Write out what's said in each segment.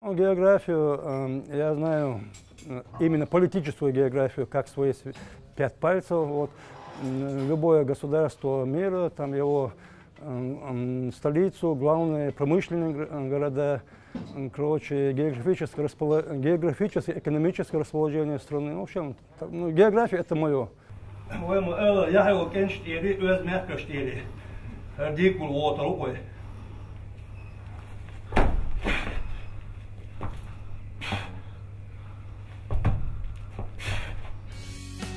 Ну, географию я знаю, именно политическую географию, как свои 5 пальцев. Вот, любое государство мира, там его столицу, главные промышленные города, короче, географическое, экономическое расположение страны. В общем, ну, география – это мое.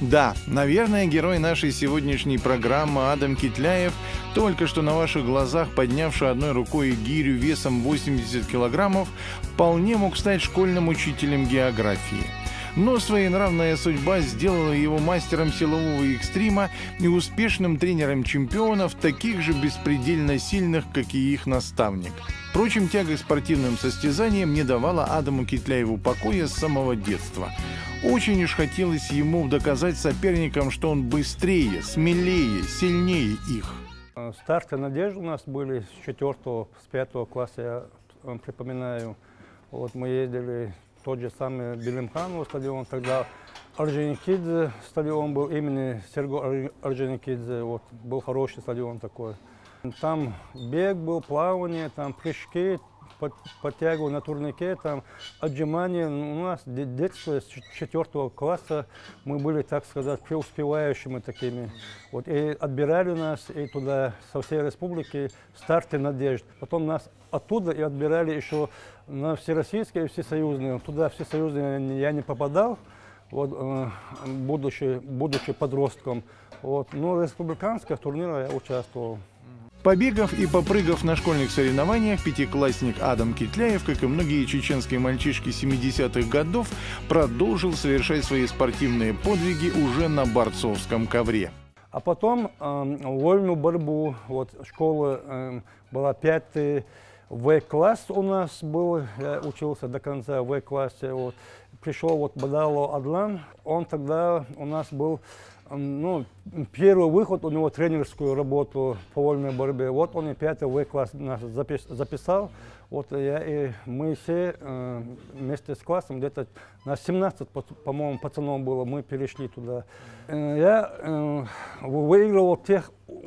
Да, наверное, герой нашей сегодняшней программы Адам Китляев, только что на ваших глазах поднявший одной рукой гирю весом 80 килограммов, вполне мог стать школьным учителем географии. Но своенравная судьба сделала его мастером силового экстрима и успешным тренером чемпионов, таких же беспредельно сильных, как и их наставник. Впрочем, тяга к спортивным состязаниям не давала Адаму Китляеву покоя с самого детства. Очень уж хотелось ему доказать соперникам, что он быстрее, смелее, сильнее их. Старты надежды у нас были с 4-го, с 5-го класса, я припоминаю. Вот мы ездили в тот же самый Билимханово стадион, тогда Орджоникидзе стадион был, имени Серго Орджоникидзе, вот, был хороший стадион такой. Там бег был, плавание, там прыжки, подтягивание на турнике, там отжимания. У нас детство с 4-го класса мы были, так сказать, преуспевающими такими. Вот, и отбирали нас и туда со всей республики старты надежд. Потом нас оттуда и отбирали еще на всероссийские и всесоюзные. Туда всесоюзные я не попадал, вот, будучи подростком. Вот, но республиканских турнирах я участвовал. Побегав и попрыгав на школьных соревнованиях, пятиклассник Адам Китляев, как и многие чеченские мальчишки 70-х годов, продолжил совершать свои спортивные подвиги уже на борцовском ковре. А потом вольную борьбу, вот школа была 5-й В-класс у нас был, я учился до конца в В-классе. Вот. Пришел вот Бадало Адлан, он тогда у нас был, ну, первый выход у него тренерскую работу по вольной борьбе. Вот он и 5-й В-класс нас записал. Вот я и мы все вместе с классом, где-то нас 17, по-моему, пацанов было, мы перешли туда. Я выигрывал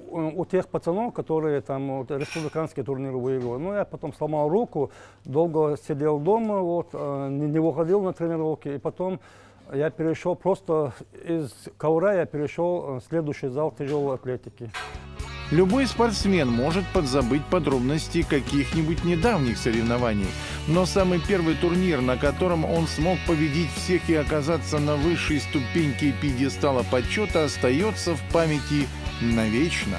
у тех пацанов, которые там вот, республиканские турниры выигрывали. Ну, я потом сломал руку, долго сидел дома, вот, не выходил на тренировки, и потом я перешел просто из ковра, я перешел в следующий зал тяжелой атлетики. Любой спортсмен может подзабыть подробности каких-нибудь недавних соревнований, но самый первый турнир, на котором он смог победить всех и оказаться на высшей ступеньке пьедестала почета, остается в памяти навечно.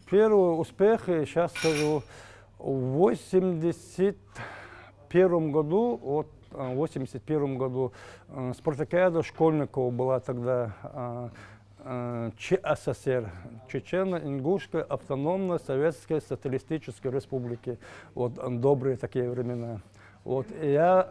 Первый успех, сейчас скажу, в 81 году, вот, в 81 году спартакиада школьников была тогда. ЧССР, Чечено-Ингушской автономной Советской Социалистической Республики. Вот добрые такие времена. Вот, я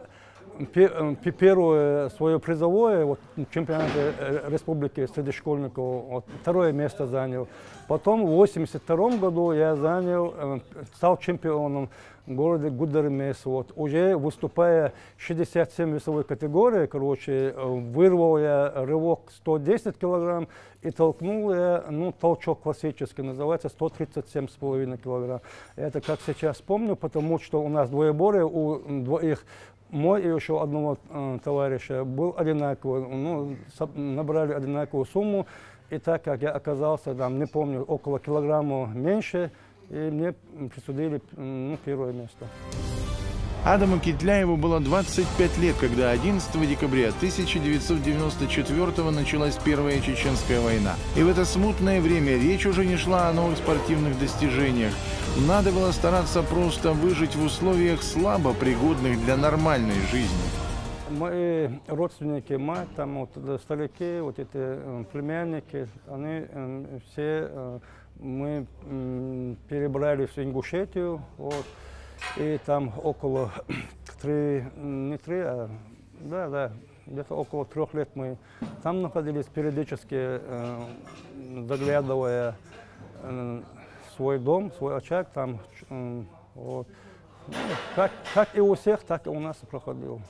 первое свое призовое вот, в чемпионате республики среди школьников вот, 2-е место занял. Потом в 82 году я стал чемпионом в городе Гудермес. Вот, уже выступая в 67 весовой категории, короче, вырвал я рывок 110 килограмм и толкнул я, ну, толчок классический, называется 137,5 килограмм. Это как сейчас помню, потому что у нас двоеборье, у двоих, мой и еще одного товарища был одинаковый, ну, набрали одинаковую сумму, и так как я оказался, там, не помню, около килограмма меньше, и мне присудили, ну, 1-е место. Адаму Китляеву было 25 лет, когда 11 декабря 1994 началась Первая Чеченская война. И в это смутное время речь уже не шла о новых спортивных достижениях. Надо было стараться просто выжить в условиях слабо пригодных для нормальной жизни. Мои родственники, мать, там, вот, старики, вот эти племянники, они все, мы перебрали в Ингушетию, вот, и там около где-то около 3 лет мы там находились, периодически заглядывая свой дом, свой очаг, там, вот. Ну, как и у всех, так и у нас проходил.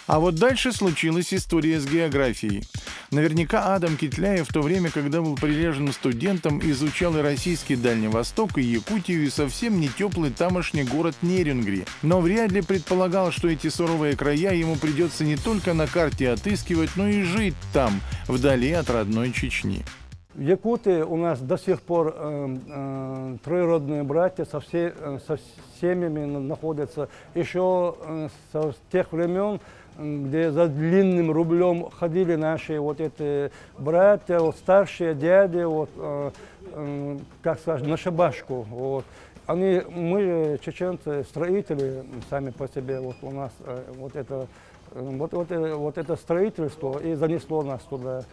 А вот дальше случилась история с географией. Наверняка Адам Китляев в то время, когда был прилежным студентом, изучал и российский Дальний Восток, и Якутию, и совсем не теплый тамошний город Нерюнгри. Но вряд ли предполагал, что эти суровые края ему придется не только на карте отыскивать, но и жить там, вдали от родной Чечни. В Якутии у нас до сих пор троюродные братья со семьями находятся. Еще с тех времен, где за длинным рублем ходили наши вот эти братья, вот старшие дяди, вот, как сказать, на шабашку. Вот. Мы, чеченцы, строители сами по себе, вот у нас вот это строительство и занесло нас туда.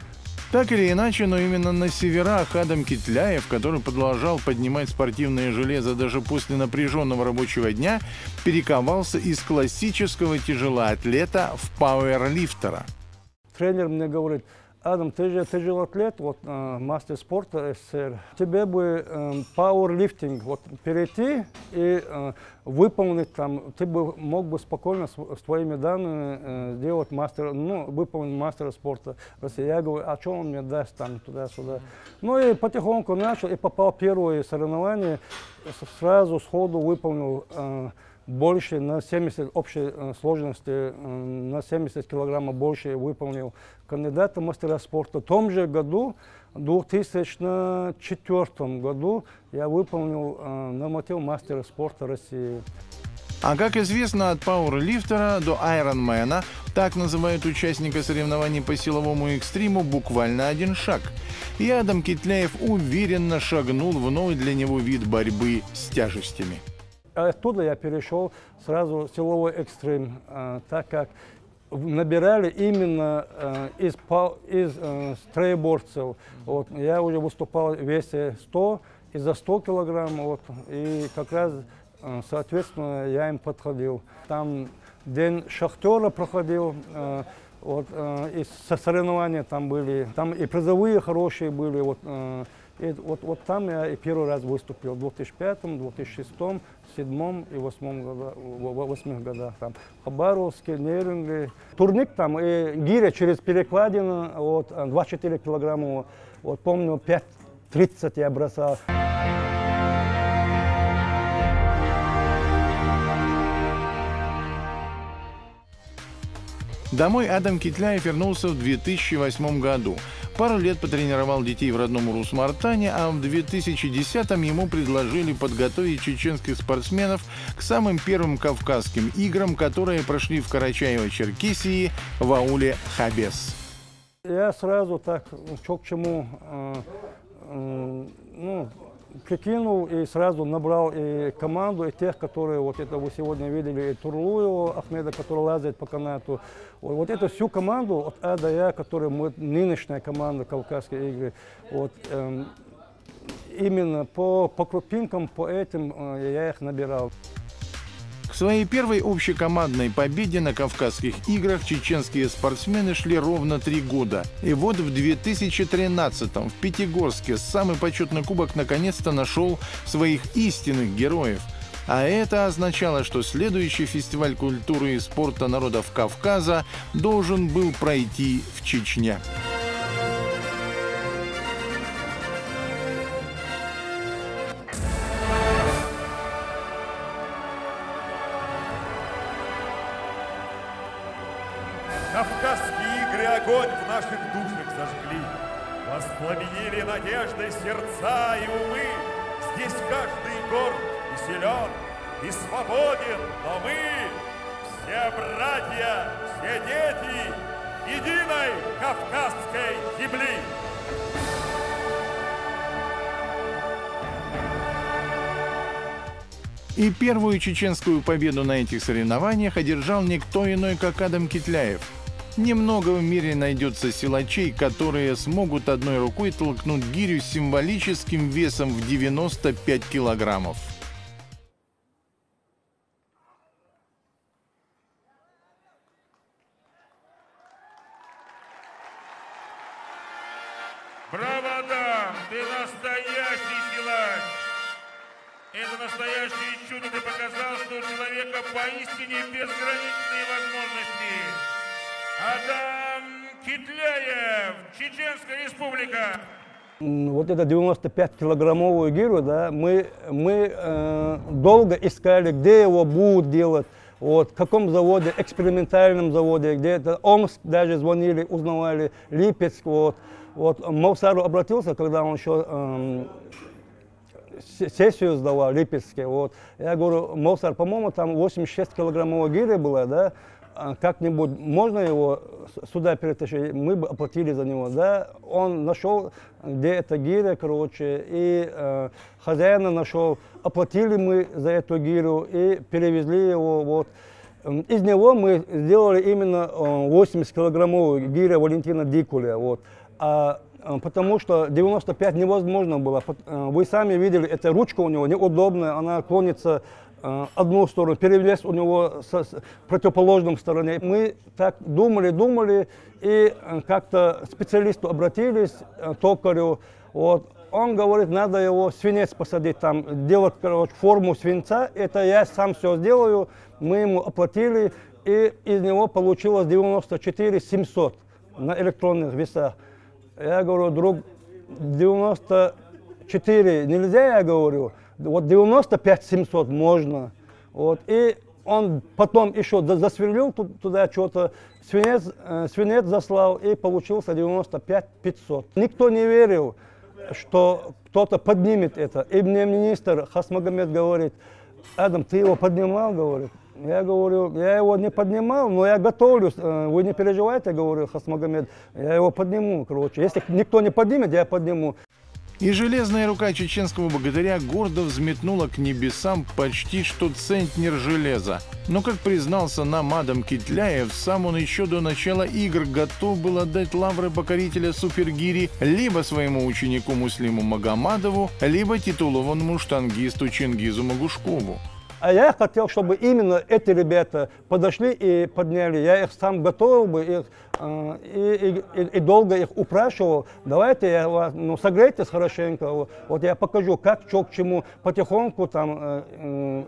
Так или иначе, но именно на северах Адам Китляев, который продолжал поднимать спортивное железо даже после напряженного рабочего дня, перековался из классического тяжелоатлета в пауэрлифтера. Тренер мне говорит: Адам, ты же тяжелоатлет, вот, мастер спорта СССР. Тебе бы пауэрлифтинг вот, перейти и выполнить там, ты бы мог бы спокойно с твоими данными сделать выполнить мастера спорта России. Я говорю, а что он мне даст там туда-сюда? Ну и потихоньку начал, и попал в первые соревнования, сразу сходу выполнил больше на 70 общей сложности, на 70 килограммов больше выполнил кандидата в мастера спорта. В том же году, в 2004 году, я выполнил норматив мастера спорта России. А как известно, от пауэрлифтера до айронмена, так называют участника соревнований по силовому экстриму, буквально один шаг. И Адам Китляев уверенно шагнул в новый для него вид борьбы с тяжестями. Оттуда я перешел сразу в силовой экстрим, так как набирали именно из троеборцев. Вот, я уже выступал в весе 100 и за 100 килограмм, вот, и как раз, соответственно, я им подходил. Там день шахтера проходил, вот, и соревнования там были, там и призовые хорошие были. Вот, и вот там я и первый раз выступил в 2005, 2006, 2007 и 2008 годах. Там Хабаровске, Нерюнгри. Турник там, и гиря через перекладину, вот, 24 килограмма. Вот помню, 5:30 я бросал. Домой Адам Китляев вернулся в 2008 году. Пару лет потренировал детей в родном Урус-Мартане, а в 2010-м ему предложили подготовить чеченских спортсменов к самым первым Кавказским играм, которые прошли в Карачаево-Черкесии в ауле Хабес. Я сразу так, что к чему, прикинул и сразу набрал и команду, и тех, которые, вот это вы сегодня видели, и Турлуева Ахмеда, который лазает по канату. Вот эту всю команду от А до Я, которая нынешняя команда Кавказской игры, вот, именно по крупинкам, по этим я их набирал. К своей первой общекомандной победе на Кавказских играх чеченские спортсмены шли ровно 3 года. И вот в 2013-м в Пятигорске самый почетный кубок наконец-то нашел своих истинных героев. А это означало, что следующий фестиваль культуры и спорта народов Кавказа должен был пройти в Чечне. Кавказские игры огонь в наших душах зажгли, воспламенили надеждой сердца и умы. Здесь каждый горд и силен, и свободен, но мы все братья, все дети единой кавказской земли. И первую чеченскую победу на этих соревнованиях одержал никто иной, как Адам Китляев. Немного в мире найдется силачей, которые смогут одной рукой толкнуть гирю с символическим весом в 95 килограммов. Браво, Адам! Ты настоящий силач! Это настоящее чудо. Ты показал, что у человека поистине безграничные возможности. Адам Китляев, Чеченская Республика. Вот это 95-килограммовую гирю, да, мы долго искали, где его будут делать, вот, в каком заводе, экспериментальном заводе, где это Омск даже звонили, узнавали, Липецк, вот. Вот Мовсару обратился, когда он еще сессию сдавал, Липецке, вот. Я говорю, Мовсар, по-моему, там 86-килограммовая гиря была, да, как-нибудь можно его сюда перетащить, мы бы оплатили за него, да. Он нашел, где эта гиря, короче, и хозяина нашел, оплатили мы за эту гирю и перевезли его, вот. Из него мы сделали именно 80-килограммовую гирю Валентина Дикуля, вот. Потому что 95 невозможно было. Вы сами видели, эта ручка у него неудобная, она клонится одну сторону, перевес у него с противоположной стороны. Мы так думали, и как-то специалисту обратились, токарю. Вот. Он говорит, надо его свинец посадить, там, делать, короче, форму свинца. Это я сам все сделаю. Мы ему оплатили, и из него получилось 94 700 на электронных весах. Я говорю, друг, 94 нельзя, я говорю, вот 95 700 можно. Вот. И он потом еще засверлил туда что-то, свинец заслал, и получился 95 500. Никто не верил, что кто-то поднимет это. И мне министр Хасмагомед говорит, Адам, ты его поднимал, говорит. Я говорю, я его не поднимал, но я готовлюсь, вы не переживайте, говорю, Хасмагомед, я его подниму, короче. Если никто не поднимет, я подниму. И железная рука чеченского богатыря гордо взметнула к небесам почти что центнер железа. Но, как признался нам Адам Китляев, сам он еще до начала игр готов был отдать лавры покорителя супергири либо своему ученику Муслиму Магомадову, либо титулованному штангисту Чингизу Магушкову. А я хотел, чтобы именно эти ребята подошли и подняли. Я их сам готовил бы, их, и долго их упрашивал. Давайте я вас, согрейтесь хорошенько. Вот я покажу, как, что, к чему. Потихоньку там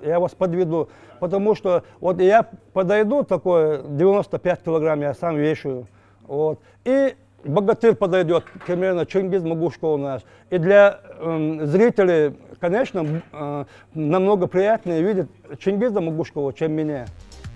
я вас подведу. Потому что вот я подойду, такое 95 килограмм я сам вешаю. Вот. И богатырь подойдет, примерно Чингиз Магушков наш. И для зрителей, конечно, намного приятнее видеть Чингиза Магушкова, чем меня.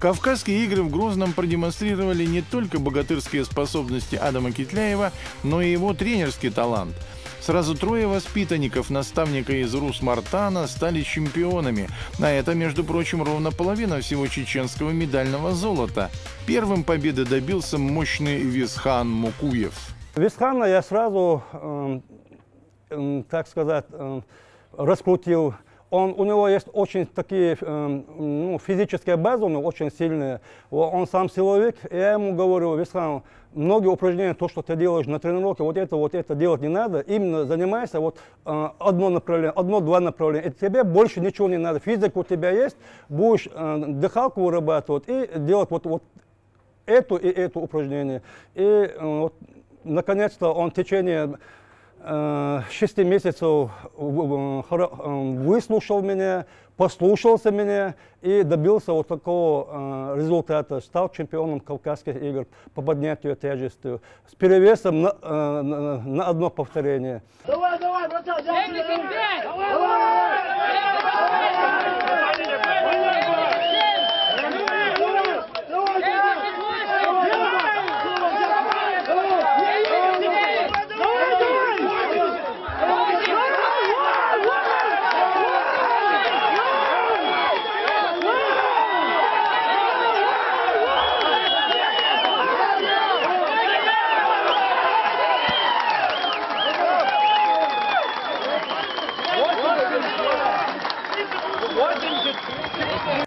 Кавказские игры в Грозном продемонстрировали не только богатырские способности Адама Китляева, но и его тренерский талант. Сразу трое воспитанников наставника из Рус-Мартана стали чемпионами. А это, между прочим, ровно половина всего чеченского медального золота. Первым победы добился мощный Висхан Мукуев. Висхана я сразу, так сказать, раскрутил. У него есть очень такие физические базы, у него очень сильные. Он сам силовик. Я ему говорю, Висхан, многие упражнения, то, что ты делаешь на тренировке, вот это делать не надо. Именно занимайся вот одно направление, одно-два направления. И тебе больше ничего не надо. Физика у тебя есть, будешь дыхалку вырабатывать и делать вот эту и это упражнение. И вот, наконец-то он в течение 6 месяцев выслушал меня, послушался меня и добился вот такого результата. Стал чемпионом Кавказских игр по поднятию тяжести с перевесом на одно повторение. Давай, братан,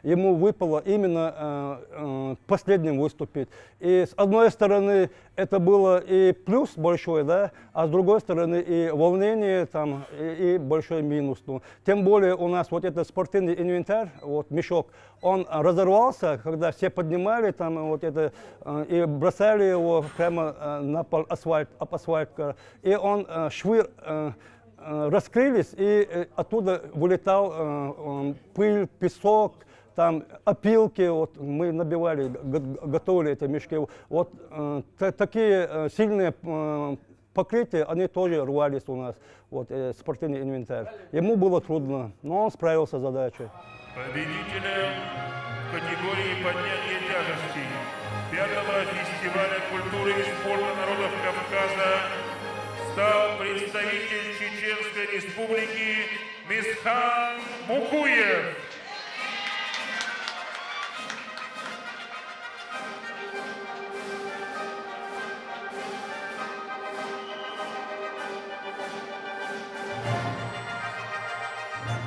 Ему выпало именно последним выступить. И с одной стороны это было и плюс большой, да, а с другой стороны и волнение там, и большой минус. Ну, тем более у нас вот этот спортивный инвентарь, вот мешок, он разорвался, когда все поднимали там вот это и бросали его прямо на асфальт, об асфальт. И он швы раскрылись, и оттуда вылетал пыль, песок, там опилки, вот мы набивали, готовили эти мешки. Вот такие сильные покрытия, они тоже рвались у нас, вот спортивный инвентарь. Ему было трудно, но он справился с задачей. Победителем в категории поднятия тяжестей 5-го фестиваля культуры и спорта народов Кавказа стал представитель Чеченской Республики Мисхан Мукуев.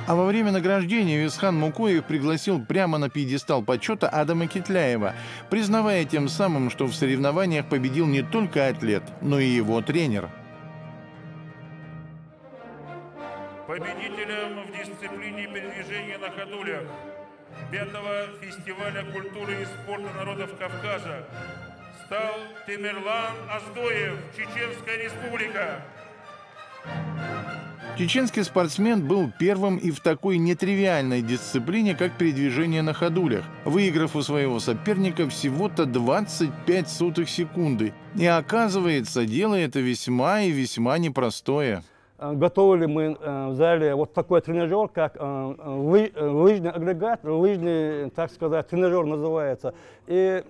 А во время награждения Весхан Мукуев пригласил прямо на пьедестал почета Адама Китляева, признавая тем самым, что в соревнованиях победил не только атлет, но и его тренер. Победителем в дисциплине передвижения на ходулях 5-го фестиваля культуры и спорта народов Кавказа стал Темирлан Аздоев, Чеченская Республика. Чеченский спортсмен был первым и в такой нетривиальной дисциплине, как передвижение на ходулях, выиграв у своего соперника всего-то 25 сотых секунды. И оказывается, дело это весьма и весьма непростое. Готовили мы в зале вот такой тренажер, как лыжный агрегат, лыжный, так сказать, тренажер называется. И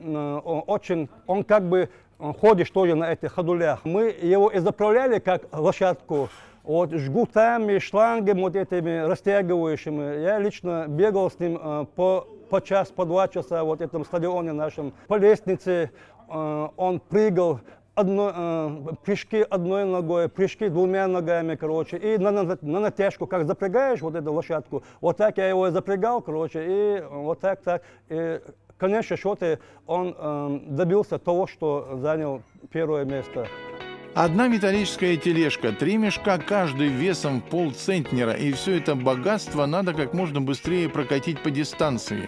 он как бы ходишь тоже на этих ходулях. Мы его и заправляли как лошадку. Вот жгутами, шлангами, вот этими растягивающими. Я лично бегал с ним по час, по 2 часа вот в этом стадионе нашем. По лестнице он прыгал, прыжки одной ногой, прыжки 2 ногами, короче. И на натяжку, как запрягаешь вот эту лошадку, вот так я его и запрягал, короче, и вот так. И, конечно, счете он добился того, что занял 1-е место. Одна металлическая тележка, 3 мешка, каждый весом в полцентнера, и все это богатство надо как можно быстрее прокатить по дистанции.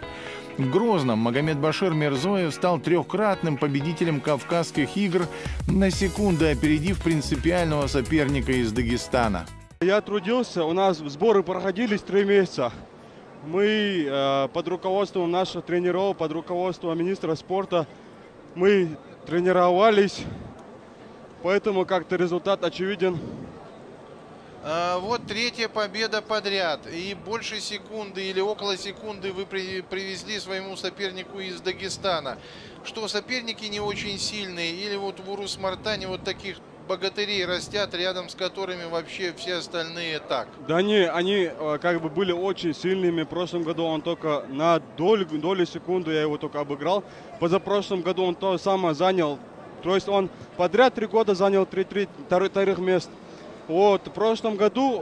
В Грозном Магомед-Башир Мирзоев стал 3-кратным победителем Кавказских игр, на секунду опередив принципиального соперника из Дагестана. Я трудился, у нас сборы проходились 3 месяца. Мы под руководством наших тренеров, под руководством министра спорта, мы тренировались. Поэтому как-то результат очевиден. Вот 3-я победа подряд. И больше секунды или около секунды вы привезли своему сопернику из Дагестана. Что, соперники не очень сильные? Или вот в Урус-Мартане вот таких богатырей растят, рядом с которыми вообще все остальные так? Да не, они как бы были очень сильными. В прошлом году он только на долю секунды, я его только обыграл. Позапрошлом году он то же самое занял. То есть он подряд 3 года занял 3 мест. Вот, в прошлом году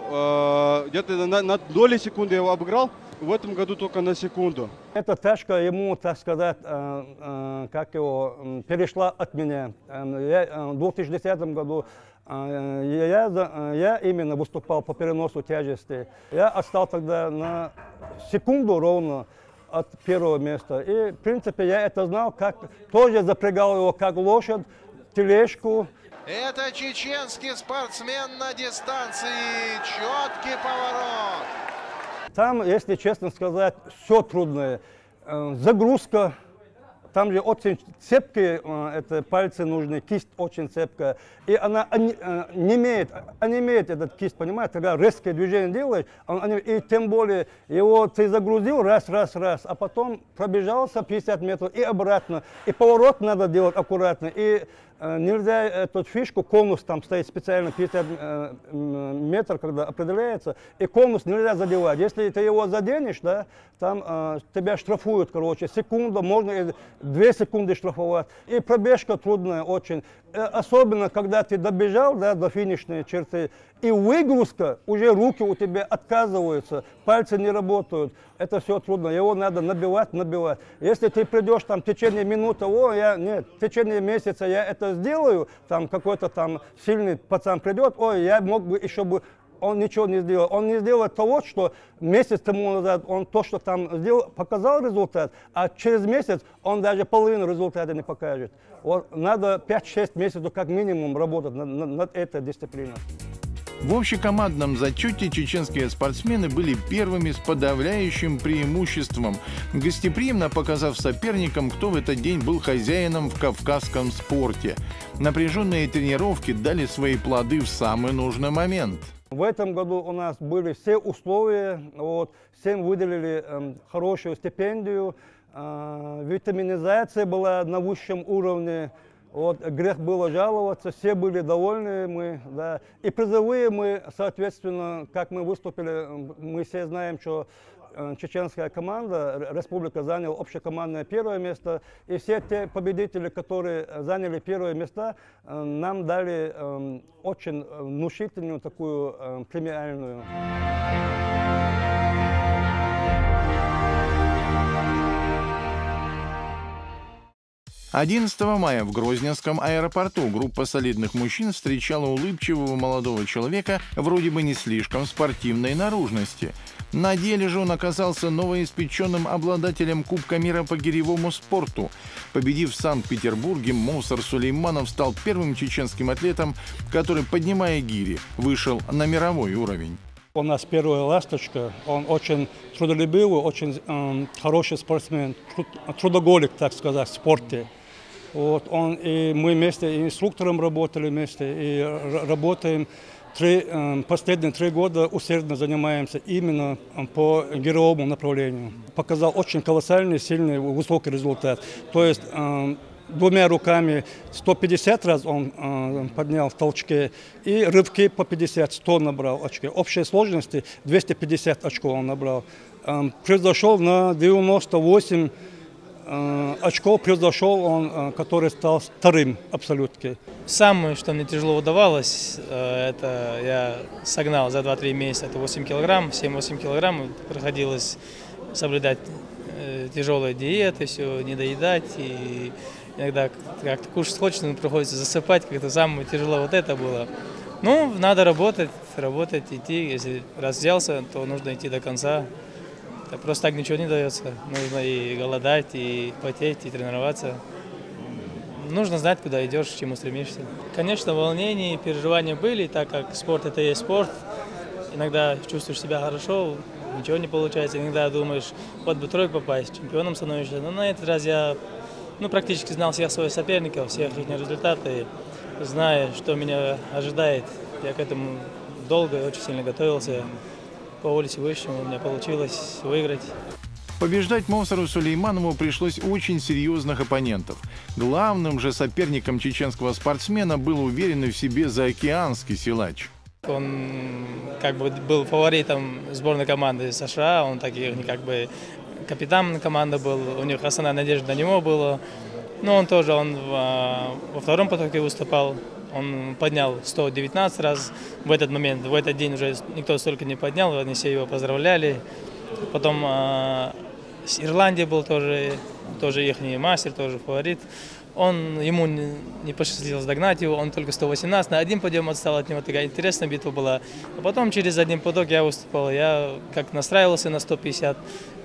где-то на долю секунды я его обыграл, в этом году только на секунду. Эта тачка ему, так сказать, перешла от меня. В 2010 году я именно выступал по переносу тяжести. Я отстал тогда на секунду ровно от 1-го места. И, в принципе, я это знал, как тоже запрягал его как лошадь, тележку. Это чеченский спортсмен на дистанции. Четкий поворот. Там, если честно сказать, все трудное. Загрузка. Там же очень цепкие это пальцы нужны, кисть очень цепкая. И она не имеет этот кисть, понимаете, когда резкое движение делаешь, и тем более его ты загрузил раз, а потом пробежался 50 метров и обратно. И поворот надо делать аккуратно. И нельзя эту фишку, конус там стоит специально 50 метров, когда определяется, и конус нельзя задевать. Если ты его заденешь, да, там тебя штрафуют, короче, секунду, можно и 2 секунды штрафовать. И пробежка трудная очень. Особенно, когда ты добежал, да, до финишной черты, и выгрузка, уже руки у тебя отказываются, пальцы не работают. Это все трудно, его надо набивать. Если ты придешь там в течение минуты, нет, в течение месяца я это сделаю, там какой-то там сильный пацан придет, я мог бы еще бы. Он ничего не сделал. Он не сделал того, что месяц тому назад он то, что там сделал, показал результат, а через месяц он даже половину результата не покажет. Вот надо 5-6 месяцев как минимум работать над этой дисциплиной. В общекомандном зачете чеченские спортсмены были первыми с подавляющим преимуществом, гостеприимно показав соперникам, кто в этот день был хозяином в кавказском спорте. Напряженные тренировки дали свои плоды в самый нужный момент. В этом году у нас были все условия, всем выделили хорошую стипендию, витаминизация была на высшем уровне. Грех было жаловаться, все были довольны, И призовые мы, соответственно, как мы выступили, мы все знаем, что чеченская команда, республика заняла общекомандное первое место, и все те победители, которые заняли первые места, нам дали очень внушительную такую премиальную. 11 мая в Грозненском аэропорту группа солидных мужчин встречала улыбчивого молодого человека вроде бы не слишком спортивной наружности. На деле же он оказался новоиспеченным обладателем Кубка мира по гиревому спорту. Победив в Санкт-Петербурге, Мовсар Сулейманов стал первым чеченским атлетом, который, поднимая гири, вышел на мировой уровень. У нас первая ласточка, он очень трудолюбивый, очень хороший спортсмен, трудоголик, так сказать, в спорте. И мы вместе и инструктором работали вместе, и работаем последние 3 года усердно занимаемся именно по гиревому направлению. Показал очень колоссальный, сильный, высокий результат. То есть 2 руками 150 раз он поднял в толчке, и рывки по 50, 100 набрал очки. Общей сложности 250 очков он набрал. Превзошел на 98 очков, превзошел он, который стал вторым абсолютно. Самое, что мне тяжело удавалось, это я согнал за 2-3 месяца, это 8 килограмм, 7-8 килограмм. Приходилось соблюдать тяжелые диеты, все, не доедать, и иногда как-то кушать хочется, но приходится засыпать, как-то самое тяжело вот это было. Ну, надо работать, идти, если раз взялся, то нужно идти до конца. Просто так ничего не дается, нужно и голодать, и потеть, и тренироваться. Нужно знать, куда идешь, к чему стремишься. Конечно, волнения и переживания были, так как спорт – это и есть спорт. Иногда чувствуешь себя хорошо, ничего не получается, иногда думаешь, вот бы тройку попасть, чемпионом становишься. Но на этот раз я практически знал всех своих соперников, всех их результаты, зная, что меня ожидает. Я к этому долго и очень сильно готовился. По воле Всевышнего у меня получилось выиграть. Побеждать Мовсару Сулейманову пришлось очень серьезных оппонентов. Главным же соперником чеченского спортсмена был уверенный в себе заокеанский силач. Он был фаворитом сборной команды США, он капитан команды был, у них основная надежда на него была. Но он во втором потоке выступал. Он поднял 119 раз. В этот день уже никто столько не поднял, они все его поздравляли. Потом с Ирландии был тоже их мастер, тоже фаворит. Ему не посчастливилось догнать его, он только 118, на один подъем отстал от него, такая интересная битва была. А потом через один поток я выступал, я как настраивался на 150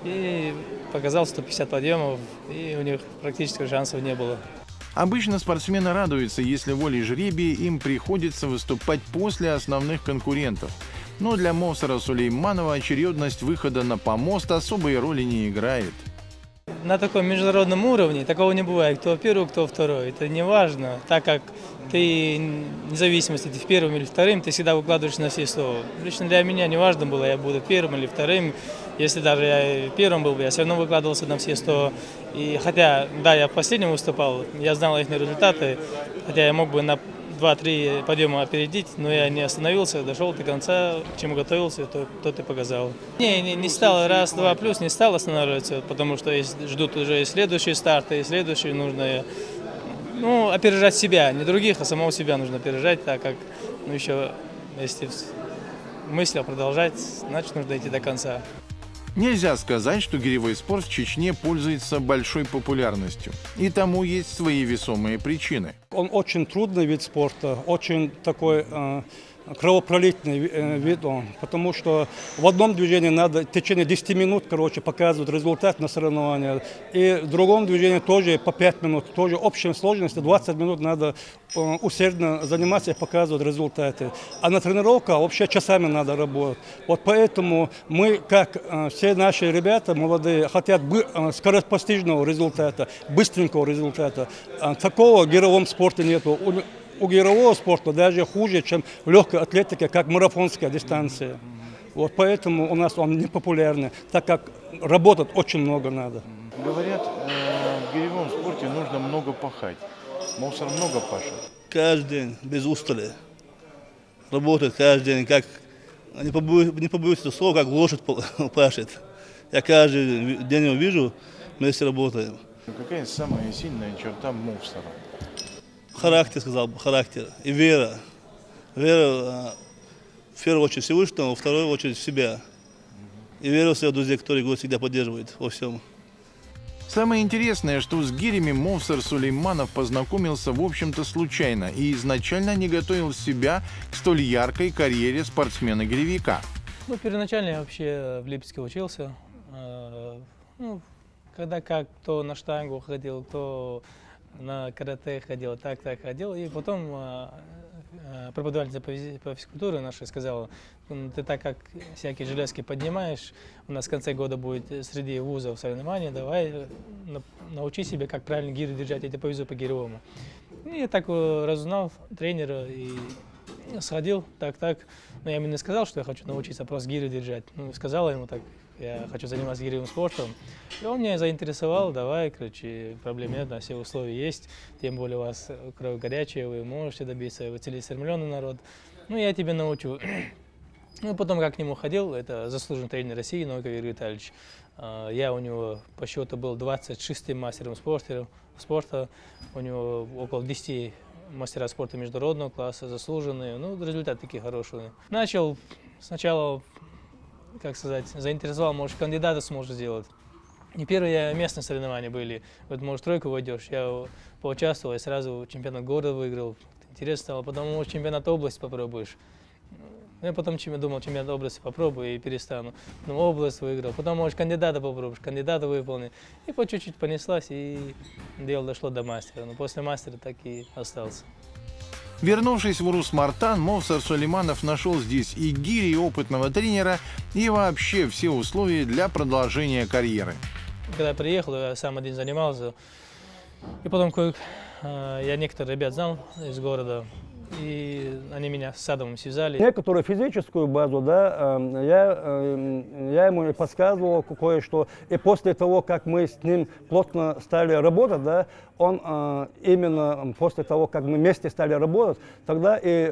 и показал 150 подъемов, и у них практически шансов не было. Обычно спортсмены радуются, если волей жребия им приходится выступать после основных конкурентов. Но для Мовсара Сулейманова очередность выхода на помост особой роли не играет. На таком международном уровне такого не бывает, кто первый, кто второй. Это не важно, так как ты, независимо, если ты в первом или вторым, ты всегда выкладываешь на все 100. Лично для меня не важно было, я буду первым или вторым. Если даже я первым был бы, я все равно выкладывался на все 100. И хотя, да, я последним выступал, я знал их результаты, хотя я мог бы на 2-3 подъема опередить, но я не остановился, дошел до конца, к чему готовился, то ты показал. Не стал, раз-два плюс, не стал останавливаться, потому что ждут уже и следующие старты, и следующие нужно опережать себя, не других, а самого себя нужно опережать, так как, еще, если мысль продолжать, значит, нужно идти до конца. Нельзя сказать, что гиревой спорт в Чечне пользуется большой популярностью. И тому есть свои весомые причины. Он очень трудный вид спорта, очень такой кровопролитный вид, потому что в одном движении надо в течение 10 минут, показывать результат на соревнованиях, и в другом движении тоже по 5 минут, тоже общей сложности 20 минут надо усердно заниматься и показывать результаты. А на тренировках вообще часами надо работать. Вот поэтому мы, как все наши ребята молодые, хотят скоропостижного результата, быстренького результата. Такого в гировом спорте нету. У гирового спорта даже хуже, чем в легкой атлетике, как марафонская дистанция. Вот поэтому у нас он не популярный, так как работать очень много надо. Говорят, в гиревом спорте нужно много пахать. Мовсар много пашет. Каждый день без устали. Работает каждый день, как, не побоюсь этого слова, как лошадь пашет. Я каждый день его вижу, вместе работаем. Какая самая сильная черта Мовсара? Характер, сказал бы, характер и вера. Вера в первую очередь Всевышнего, во вторую очередь в себя. И веру в своих друзей, которые его всегда поддерживают во всем. Самое интересное, что с гирями Мовсар Сулейманов познакомился, в общем-то, случайно и изначально не готовил себя к столь яркой карьере спортсмена-гиревика. Ну, первоначально я вообще в Липецке учился. Ну, когда как, то на штангу ходил, то на карате ходил, так ходил. И потом преподавательница по физкультуре наша сказала: ты так как всякие железки поднимаешь, у нас в конце года будет среди вузов соревнования, давай научи себя, как правильно гирю держать, я тебе повезу по гиревому. И я так разузнал тренера и сходил, так. Но я ему не сказал, что я хочу научиться просто гирю держать. Ну, сказал ему так: я хочу заниматься гиревым спортом. И он меня заинтересовал: давай, проблем нет, на все условия есть. Тем более у вас кровь горячая, вы можете добиться, вы целеустремленный народ. Ну, я тебя научу. Ну, потом как к нему ходил, это заслуженный тренер России Новиков Юрий Витальевич. Я у него по счету был 26-м мастером спорта. У него около 10 мастера спорта международного класса, заслуженные. Ну, результаты такие хорошие. Начал сначала, как сказать, заинтересовал, может, кандидата сможет сделать. Не первые местные соревнования были. Вот, может, тройку войдешь. Я поучаствовал, и сразу чемпионат города выиграл. Интересно стало. Потом, может, чемпионат области попробуешь. Я потом думал, чемпионат области попробую и перестану. Ну, область выиграл. Потом, может, кандидата попробуешь, кандидата выполнил. И по чуть-чуть понеслась, и дело дошло до мастера. Но после мастера так и остался. Вернувшись в Урус-Мартан, Мовсар Сулейманов нашел здесь и гири, и опытного тренера, и вообще все условия для продолжения карьеры. Когда я приехал, я сам один занимался. И потом я некоторых ребят знал из города, и они меня с Садовым связали. Некоторую физическую базу, да, я ему подсказывал кое-что. И после того, как мы с ним плотно стали работать, да, он именно после того, как мы вместе стали работать, тогда и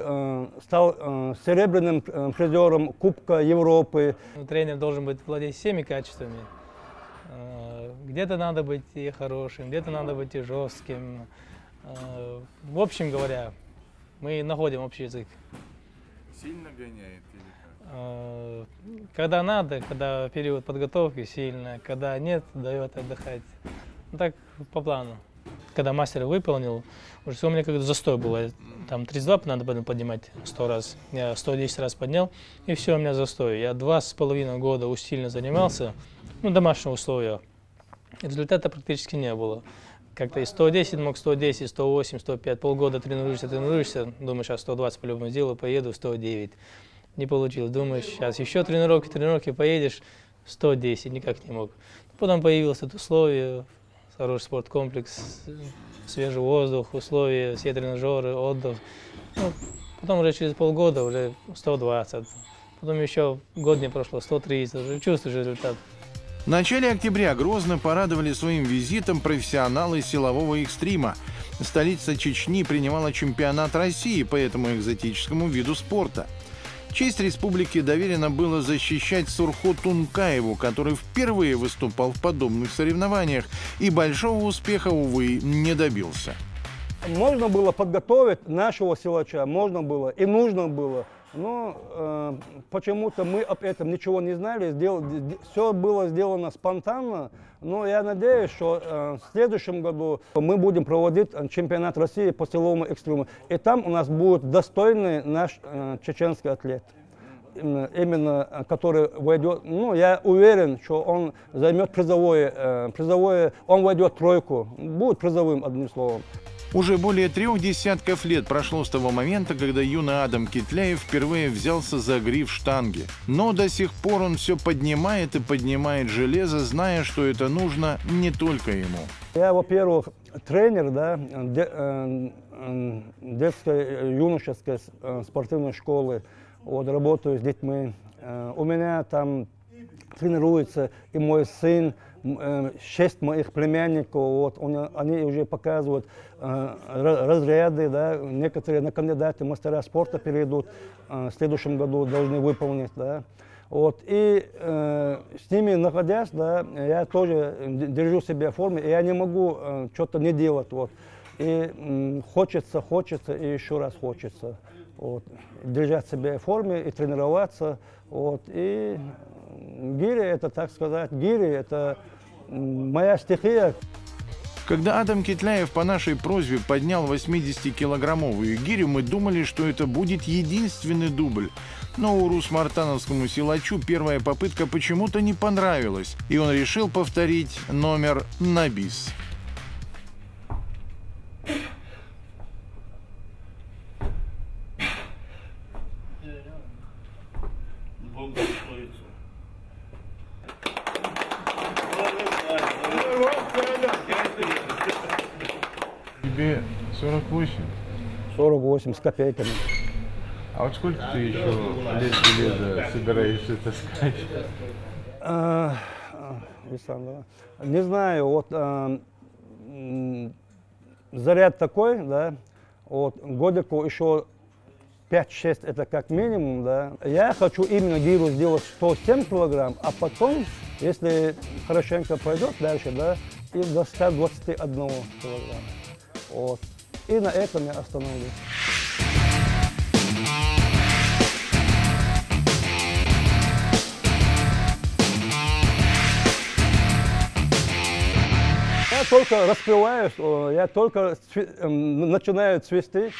стал серебряным призером Кубка Европы. Тренер должен быть владеть всеми качествами. Где-то надо быть и хорошим, где-то надо быть и жестким. В общем говоря, мы находим общий язык. Сильно гоняет или как? Когда надо, когда период подготовки сильно, когда нет, дает отдыхать. Ну, так по плану. Когда мастер выполнил, уже у меня как-то застой было. Там 32 надо было поднимать 100 раз. Я 110 раз поднял, и все, у меня застой. Я 2,5 года усиленно занимался, ну, домашние условия. Результата практически не было. Как-то и 110 мог, 110, 108, 105, полгода тренируешься, думаешь, а 120 по-любому сделаю, поеду, 109. Не получилось, думаешь, сейчас еще тренировки, поедешь, 110, никак не мог. Потом появилось это условие, хороший спорткомплекс, свежий воздух, условия, все тренажеры, отдых. Ну, потом уже через полгода уже 120, потом еще год не прошло, 130, уже чувствуешь результат. В начале октября Грозно порадовали своим визитом профессионалы силового экстрима. Столица Чечни принимала чемпионат России по этому экзотическому виду спорта. Честь республики доверено было защищать Сурхо Тункаеву, который впервые выступал в подобных соревнованиях и большого успеха, увы, не добился. Можно было подготовить нашего силача, можно было и нужно было. Но почему-то мы об этом ничего не знали, все было сделано спонтанно. Но я надеюсь, что в следующем году мы будем проводить чемпионат России по силовому экстриму. И там у нас будет достойный наш чеченский атлет. Именно который войдет, ну, я уверен, что он займет призовое, он войдет в тройку, будет призовым, одним словом. Уже более 3 десятков лет прошло с того момента, когда юный Адам Китляев впервые взялся за гриф штанги. Но до сих пор он все поднимает и поднимает железо, зная, что это нужно не только ему. Я, во-первых, тренер, да, детской, юношеской спортивной школы. Вот, работаю с детьми. У меня там тренируется и мой сын, 6 моих племянников. Вот, они уже показывают разряды, да, некоторые на кандидаты мастера спорта перейдут, в следующем году должны выполнить. Да. Вот, и с ними находясь, да, я тоже держу себя в форме, и я не могу что-то не делать. Вот. И хочется, и еще раз хочется. Вот, держать себя в форме и тренироваться. Вот, и гири, это, так сказать, гири, это моя стихия. Когда Адам Китляев по нашей просьбе поднял 80-килограммовую гирю, мы думали, что это будет единственный дубль. Но урус-мартановскому силачу первая попытка почему-то не понравилась, и он решил повторить номер на бис. Тебе 48? 48 с копейками. А вот сколько ты еще лет железа собираешься таскать? Не знаю, вот заряд такой, да, вот годику еще 5-6 это как минимум, да. Я хочу именно гирю сделать 107 килограмм, а потом, если хорошенько пойдет дальше, да, и до 121 килограмма. Вот. И на этом я остановлюсь. Я только раскрываюсь, я только начинаю цвести.